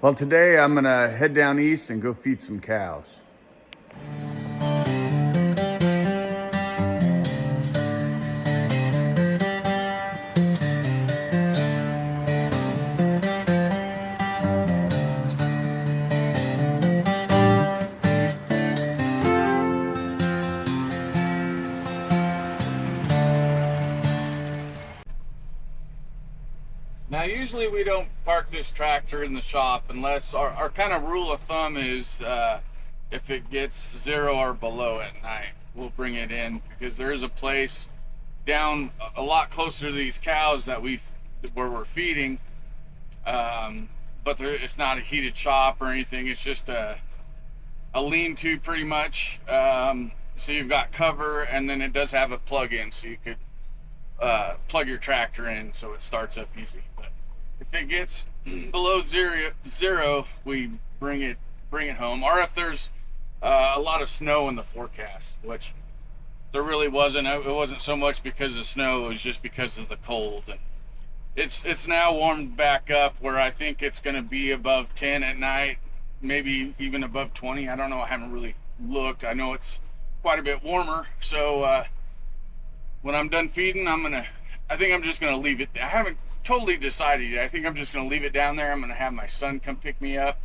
Well, today I'm gonna head down east and go feed some cows. Now, usually we don't park this tractor in the shop unless our kind of rule of thumb is if it gets 0 or below at night, we'll bring it in, because there is a place down a lot closer to these cows that where we're feeding, but it's not a heated shop or anything. It's just a lean-to pretty much. So you've got cover, and then it does have a plug-in, so you could plug your tractor in so it starts up easy. But if it gets below zero, we bring it home. Or if there's a lot of snow in the forecast, which there really wasn't. It wasn't so much because of snow, it was just because of the cold. And it's now warmed back up where I think it's going to be above 10 at night, maybe even above 20. I don't know, I haven't really looked. I know it's quite a bit warmer, so when I'm done feeding, I think I'm just gonna leave it. I haven't totally decided yet. I think I'm just gonna leave it down there. I'm gonna have my son come pick me up.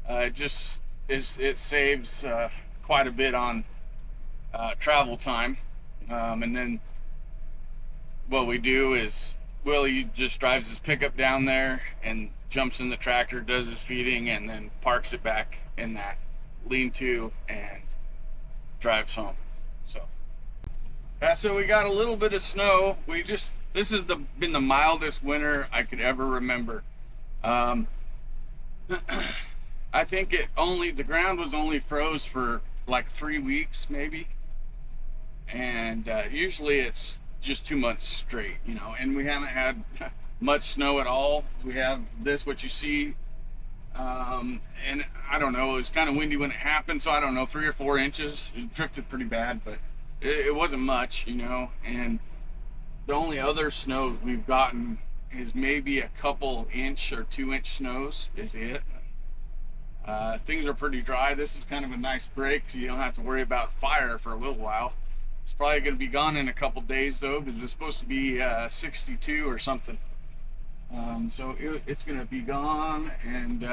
It saves quite a bit on travel time. And then what we do is Willie just drives his pickup down there and jumps in the tractor, does his feeding, and then parks it back in that lean-to and drives home. So we got a little bit of snow. This has been the mildest winter I could ever remember. I think the ground was only froze for like 3 weeks maybe, and usually it's just 2 months straight, and we haven't had much snow at all. We have what you see, and I don't know, it was kind of windy when it happened, so I don't know, 3 or 4 inches. It drifted pretty bad, but it wasn't much, and the only other snow we've gotten is maybe a couple inch or 2-inch snows is it. Things are pretty dry. This is kind of a nice break, so you don't have to worry about fire for a little while. It's probably going to be gone in a couple days though, because it's supposed to be 62 or something. So it's going to be gone, and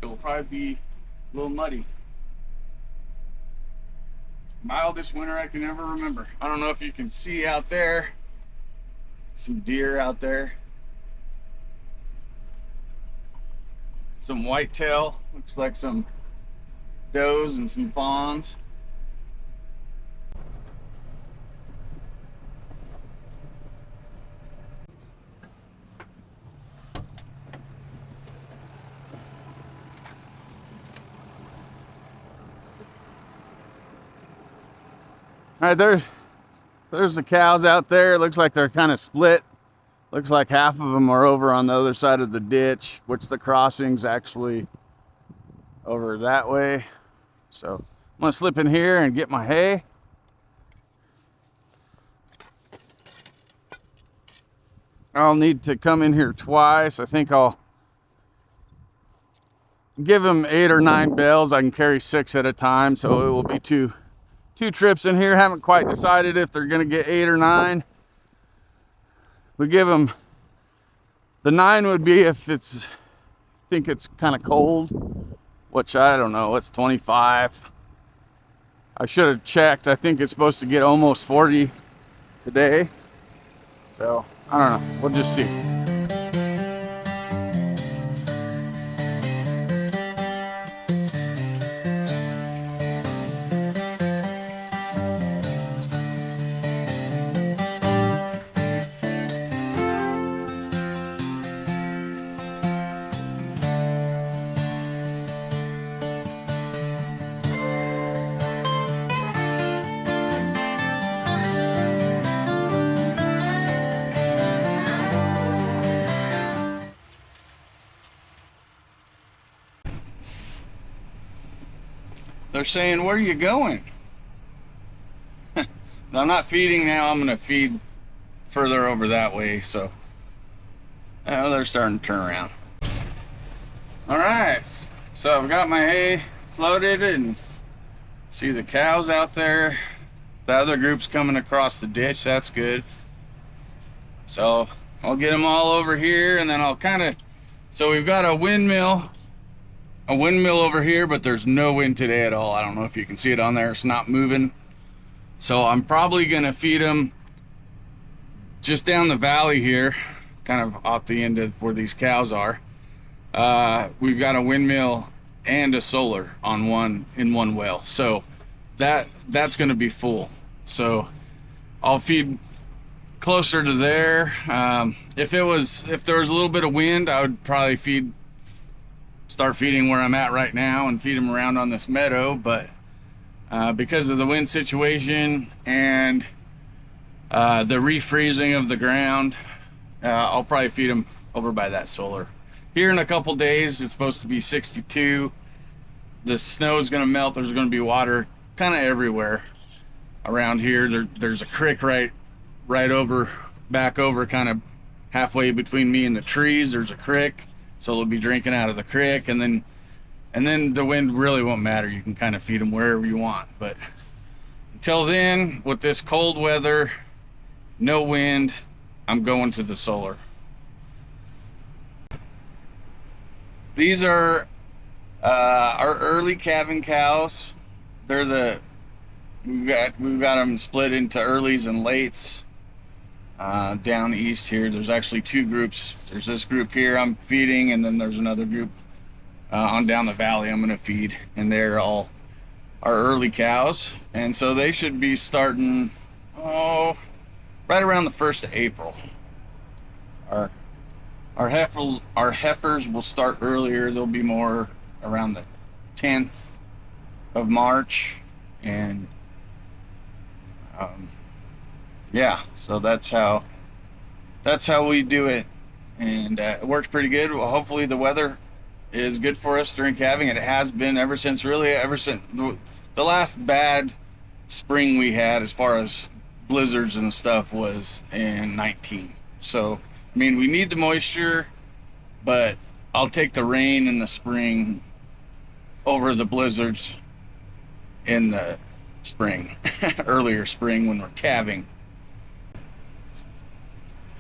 it'll probably be a little muddy. Mildest winter I can ever remember. I don't know if you can see out there, some deer out there, some whitetail, looks like some does and some fawns. All right, there's the cows out there. It looks like they're kind of split. Looks like half of them are over on the other side of the ditch, which the crossing's actually over that way. So I'm gonna slip in here and get my hay. I'll need to come in here twice. I think I'll give them 8 or 9 bales. I can carry 6 at a time, so it will be two trips in here. Haven't quite decided if they're gonna get 8 or 9. We give them, the 9 would be if I think it's kind of cold, which I don't know, it's 25. I should have checked. I think it's supposed to get almost 40 today. So I don't know, we'll just see. They're saying, "Where are you going?" I'm not feeding now. I'm going to feed further over that way. So they're starting to turn around. All right, so I've got my hay floated and see the cows out there. The other group's coming across the ditch. That's good. So I'll get them all over here, and then I'll kind of, so we've got a windmill over here, but there's no wind today at all. I don't know if you can see it on there. It's not moving. So I'm probably going to feed them just down the valley here, kind of off the end of where these cows are. We've got a windmill and a solar on one well, so that's going to be full. So I'll feed closer to there. If there was a little bit of wind, I would probably start feeding where I'm at right now and feed them around on this meadow. But because of the wind situation and the refreezing of the ground, I'll probably feed them over by that solar. Here in a couple days, it's supposed to be 62. The snow is going to melt. There's going to be water kind of everywhere around here. There's a creek right back over, kind of halfway between me and the trees. There's a creek, so they'll be drinking out of the creek, and then the wind really won't matter. You can kind of feed them wherever you want. But until then, with this cold weather, no wind, I'm going to the solar. These are our early calving cows. We've got them split into earlies and lates. Down east here, there's actually two groups. There's this group here I'm feeding, and then there's another group on down the valley I'm going to feed, and they're all our early cows. And so they should be starting right around the 1st of April. Our heifers will start earlier. They'll be more around the 10th of March, and yeah, so that's how we do it, and it works pretty good. Well, hopefully the weather is good for us during calving. It has been ever since the last bad spring we had as far as blizzards and stuff was in 19. So I mean, we need the moisture, but I'll take the rain in the spring over the blizzards in the spring, earlier spring when we're calving.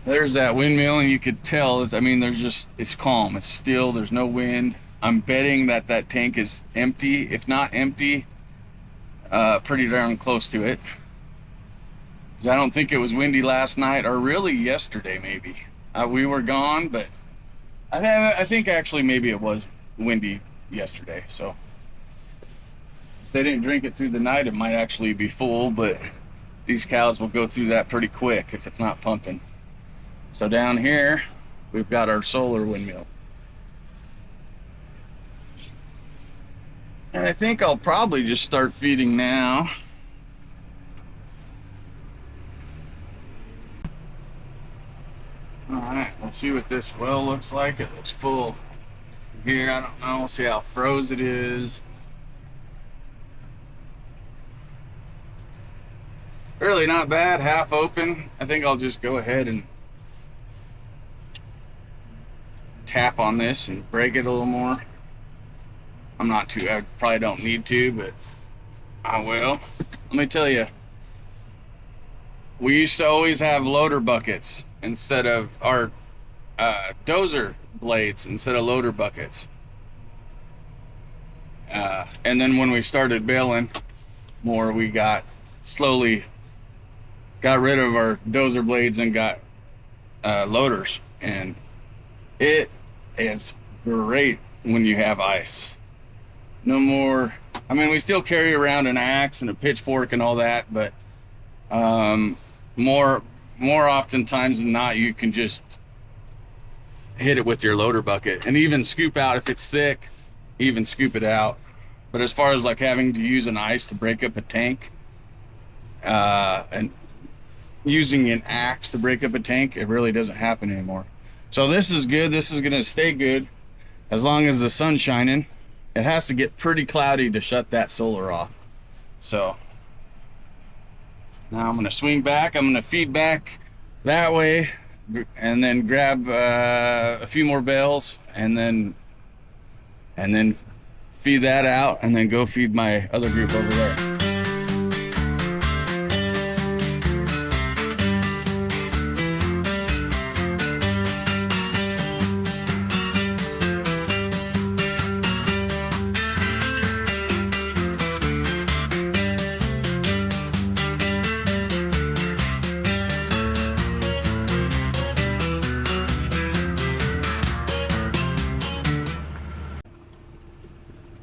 There's that windmill, and you could tell, it's calm, it's still, there's no wind. I'm betting that tank is empty. If not empty, pretty darn close to it. 'Cause I don't think it was windy last night, or really yesterday maybe. We were gone, but I think actually maybe it was windy yesterday. So if they didn't drink it through the night, it might actually be full, but these cows will go through that pretty quick if it's not pumping. So down here, we've got our solar windmill. And I think I'll probably just start feeding now. Alright, let's see what this well looks like. It looks full here. I don't know. We'll see how froze it is. Really not bad, half open. I think I'll just go ahead and tap on this and break it a little more. I probably don't need to, but I will. Let me tell you, we used to always have loader buckets instead of our dozer blades instead of loader buckets. And then when we started baling more, we slowly got rid of our dozer blades and got loaders. And it's great when you have ice. No more, we still carry around an axe and a pitchfork and all that, but more oftentimes than not, you can just hit it with your loader bucket and even scoop out. If it's thick, even scoop it out. But as far as like having to use an ice to break up a tank, and using an axe to break up a tank, it really doesn't happen anymore. So this is good. This is gonna stay good as long as the sun's shining. It has to get pretty cloudy to shut that solar off. So now I'm gonna swing back. I'm gonna feed back that way and then grab a few more bales and then and then feed that out, and then go feed my other group over there.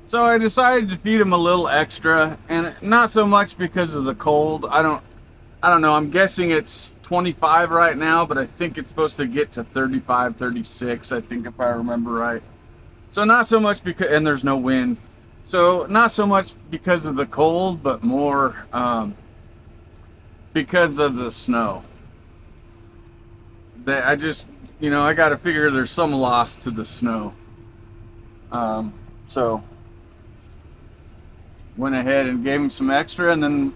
So I decided to feed him a little extra, and not so much because of the cold. I don't know. I'm guessing it's 25 right now, but I think it's supposed to get to 35, 36, I think, if I remember right. So not so much because, and there's no wind. So not so much because of the cold, but more because of the snow. That I just, I got to figure there's some loss to the snow. So went ahead and gave him some extra, and then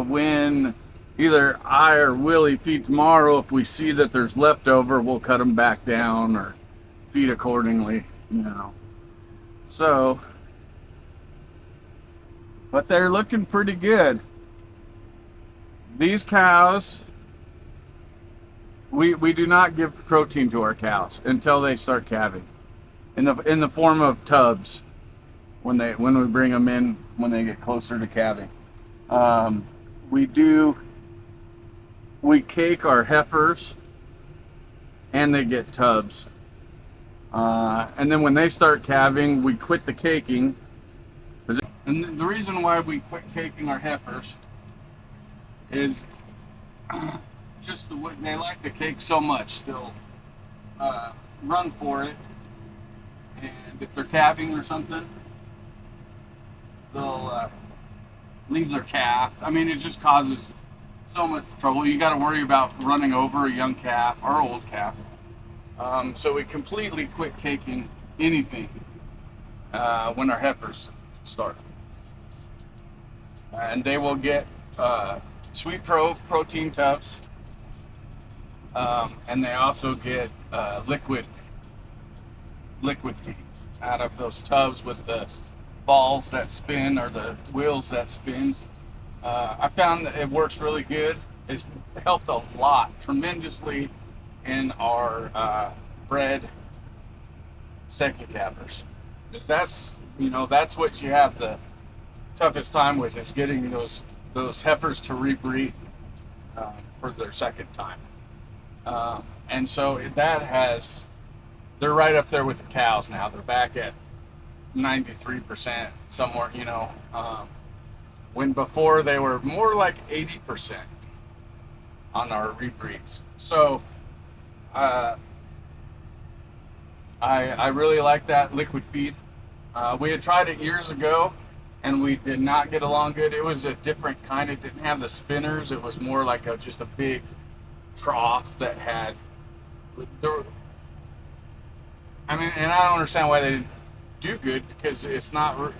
when either I or Willie feed tomorrow, if we see that there's leftover, we'll cut them back down or feed accordingly, So, but they're looking pretty good. These cows, we do not give protein to our cows until they start calving, in the form of tubs. When we bring them in, when they get closer to calving, we cake our heifers, and they get tubs. And then when they start calving, we quit the caking. And the reason why we quit caking our heifers is just the way they like the cake so much. They'll run for it, and if they're calving or something, they'll leave their calf. I mean, it just causes so much trouble. You got to worry about running over a young calf or old calf. So we completely quit caking anything when our heifers start. And they will get sweet protein tubs, and they also get liquid feed out of those tubs with the balls that spin, or the wheels that spin. I found that it works really good. It's helped a lot, tremendously, in our bred second calvers. Because that's what you have the toughest time with, is getting those heifers to rebreed for their second time. And so they're right up there with the cows now. They're back at 93% somewhere, when before they were more like 80% on our rebreeds. So I really like that liquid feed. We had tried it years ago, and we did not get along good. It was a different kind. It didn't have the spinners. It was more like just a big trough that had and I don't understand why they didn't do good, because it's not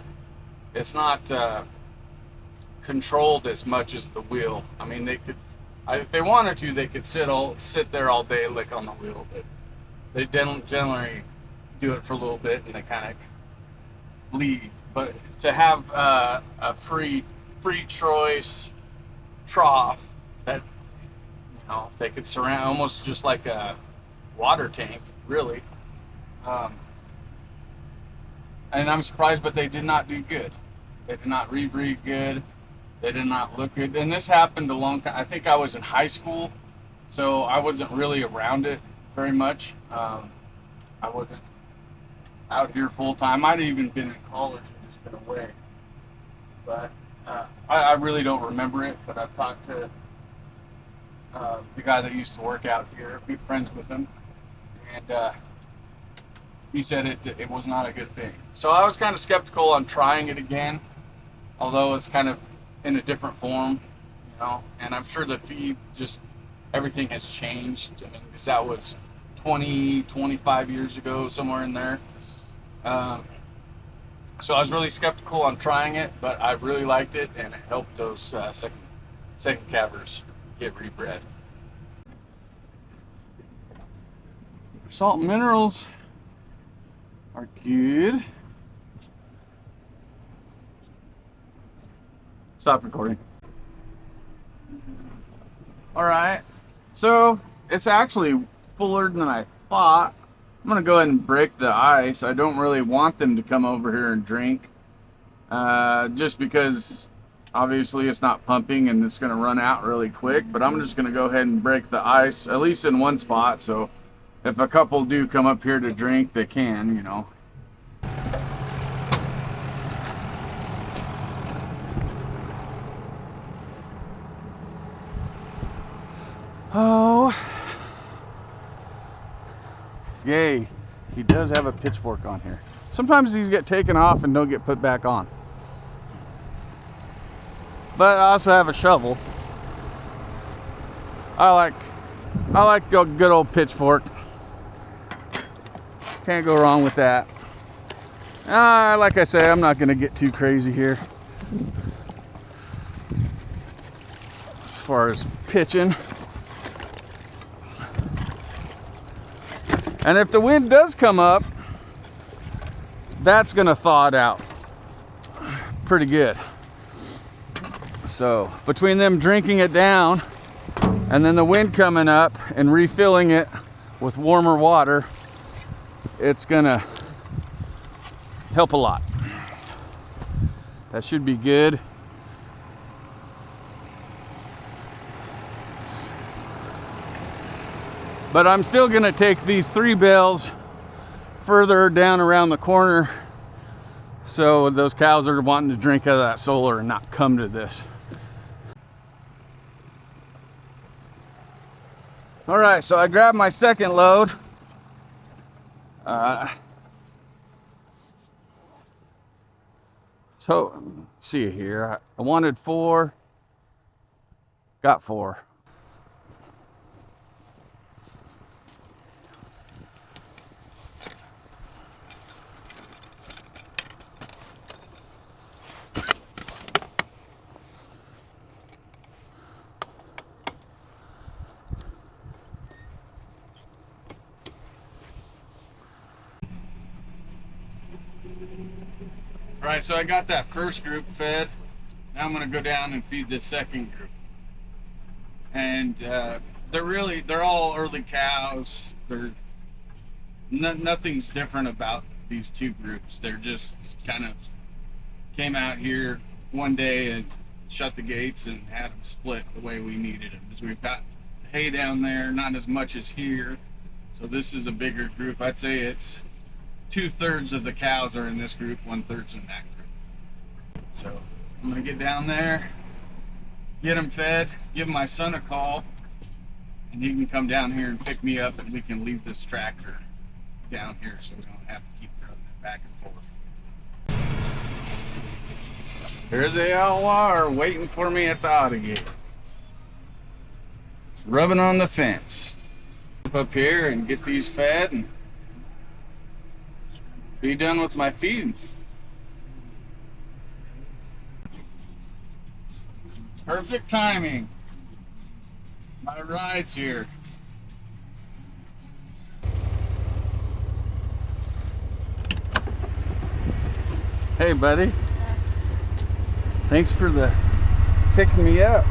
controlled as much as the wheel. I mean, they could, if they wanted to, they could sit there all day, lick on the wheel, but they generally do it for a little bit and they kind of leave. But to have a free choice trough that they could surround, almost just like a water tank, really. And I'm surprised, but they did not do good. They did not rebreed good. They did not look good. And this happened a long time. I think I was in high school, so I wasn't really around it very much. I wasn't out here full time. I'd even been in college and just been away. But I really don't remember it. But I've talked to the guy that used to work out here, good friends with him, and he said it was not a good thing. So I was kind of skeptical on trying it again, although it's kind of in a different form, and I'm sure the feed, just everything has changed. I mean, because that was 25 years ago, somewhere in there. So I was really skeptical on trying it, but I really liked it, and it helped those second calvers get rebred. Salt and minerals are good. Stop recording. All right, so it's actually fuller than I thought. I'm gonna go ahead and break the ice. I don't really want them to come over here and drink, just because obviously it's not pumping and it's gonna run out really quick. But I'm just gonna go ahead and break the ice, at least in one spot, so if a couple do come up here to drink, they can, you know. Oh, yay, he does have a pitchfork on here. Sometimes these get taken off and don't get put back on. But I also have a shovel. I like a good old pitchfork. Can't go wrong with that. Like I say, I'm not gonna get too crazy here as far as pitching. And if the wind does come up, that's gonna thaw it out pretty good. So between them drinking it down and then the wind coming up and refilling it with warmer water, it's gonna help a lot. That should be good. But I'm still gonna take these 3 bales further down around the corner so those cows are wanting to drink out of that solar and not come to this. All right, so I grabbed my second load. So let's see here. I wanted 4, got 4. All right, so I got that first group fed. Now I'm gonna go down and feed this second group. And they're all early cows. Nothing's different about these 2 groups. They're just kind of came out here one day and shut the gates and had them split the way we needed them. Because we've got hay down there, not as much as here. So this is a bigger group. I'd say it's 2/3 of the cows are in this group, 1/3 in that group. So I'm gonna get down there, get them fed, give my son a call, and he can come down here and pick me up, and we can leave this tractor down here so we don't have to keep running it back and forth. Here they all are waiting for me at the auto gate, rubbing on the fence. Up here and get these fed and be done with my feeding. Perfect timing. My ride's here. Hey, buddy. Thanks for picking me up.